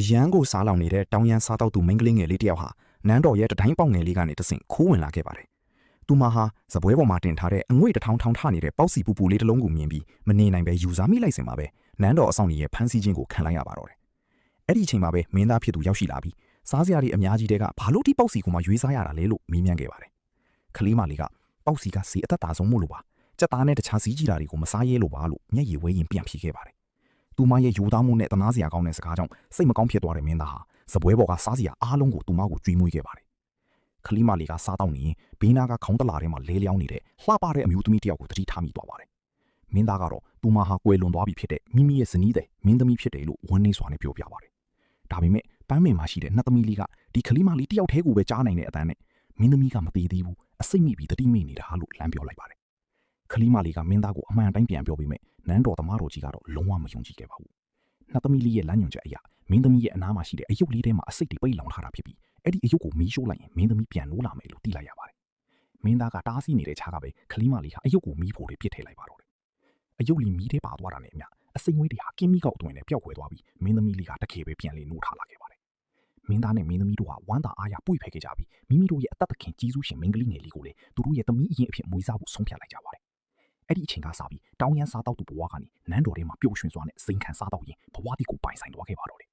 ရန်ကိုစားလောင်နေတဲ့တောင်ရန်စားတော့သူမိန်းကလေးငယ်လေးတယောက်ဟာနန်းတော်ရဲ့တတိုင်းပေါက်ငယ်လေးကနေတဆင့်ခိုးဝင်လာခဲ့ပါတယ်။သူမဟာစပွဲပေါ်မှာတင်ထားတဲ့အငွေ့တစ်ထောင်ထောင်ထနေတဲ့ပေါက်စီပူပူလေးတစ်လုံးကိုမြင်ပြီးမနေနိုင်ပဲယူစားမိလိုက်စင်မှာပဲနန်းတော်အဆောင်ကြီးရဲ့ဖမ်းဆီးခြင်းကိုခံလိုက်ရပါတော့တယ်။အဲ့ဒီအချိန်မှာပဲမင်းသားဖြစ်သူရောက်ရှိလာပြီးစားစရာတွေအများကြီးတဲကဘာလို့ဒီပေါက်စီကိုမှရွေးစားရတာလဲလို့မေးမြန်းခဲ့ပါတယ်။ကလေးမလေးကပေါက်စီကစီအသက်သာဆုံးမို့လို့ပါကြက်သားနဲ့တခြားစီးကြီးတာတွေကိုမစားရဲလို့ပါလို့မျက်ရည်ဝဲရင်ပြန်ဖြေခဲ့ပါတယ်။သူမရဲ့ယူသားမှုနဲ့တနာစရာကောင်းတဲ့စကားကြောင့်စိတ်မကောင်းဖြစ်သွားတဲ့မင်းသားဟာစပွဲပေါ်ကစားစရာအားလုံးကိုသူမကိုကြွေးမွေးခဲ့ပါတယ်။ကလေးမလေးကစားတော့နေရင်ဘေးနာကခေါင်းတလာထဲမှာလဲလျောင်းနေတဲ့လှပတဲ့အမျိုးသမီးတယောက်ကိုတတိထားမိသွားပါတယ်။မင်းသားကတော့သူမဟာကွယ်လွန်သွားပြီဖြစ်တဲ့မိမိရဲ့ဇနီးတဲ့မင်းသမီးဖြစ်တယ်လို့ဝန်းနေစွာနဲ့ပြောပြပါတယ်။ဒါပေမဲ့ပန်းမင်မှာရှိတဲ့နှစ်သမီးလေးကဒီကလေးမလေးတယောက်တည်းကိုပဲကြားနိုင်တဲ့အတန်းနဲ့မင်းသမီးကမသေးသေးဘူးအစိတ်မိပြီးတတိမိနေတာလို့လမ်းပြောလိုက်ပါတယ်။ကလေးမလေးကမင်းသားကိုအမှန်တိုင်းပြန်ပြောပြီးမဲ့နန်းတော်သမားတော်ကြီးကတော့လုံးဝမယုံကြည်ခဲ့ပါဘူး။နှစ်သမီးလေးရဲ့လမ်းညွှန်ချက်အရမင်းသမီးရဲ့အနားမှာရှိတဲ့အယုတ်လေးထဲမှာအစိတ်တွေပိတ်လောင်ထားတာဖြစ်ပြီးအဲ့ဒီအယုတ်ကိုမီးရှို့လိုက်ရင်မင်းသမီးပြန်နိုးလာမယ်လို့သိလိုက်ရပါတယ်။မင်းသားကတားဆီးနေတဲ့ခြားကပဲကလေးမလေးဟာအယုတ်ကိုမီးဖို့တွေပစ်ထည့်လိုက်ပါတော့တယ်။အယုတ်လေးမီးထဲပါသွားတာနဲ့အမျှအစိမ့်ငွေးတွေဟာကင်းမီကောက်အတွင်းနဲ့ပျောက်ကွယ်သွားပြီးမင်းသမီးလေးကတကယ်ပဲပြန်လေနိုးထားလာခဲ့ပါတယ်။မင်းသားနဲ့မင်းသမီးတို့ဟာဝမ်းသာအားရပွေ့ဖက်ခဲ့ကြပြီးမိမိတို့ရဲ့အသက်သခင်ကြီးစုရှင်မင်းကလေးငယ်လေးကိုလည်းသူတို့ရဲ့သမီးအရင်အဖြစ်မွေးစားဖို့ဆုံးဖြတ်လိုက်ကြပါတယ်။အဲ့ဒီအချိန်ကစပြီးတောင်ရန်စားတော့သူဘဝကနေနန်းတော်ထဲမှာပျော်ရွှင်စွာနဲ့စိန်ခံစားတော့ရင်ဘဝတိကိုပိုင်ဆိုင်သွားခဲ့ပါတော့တယ်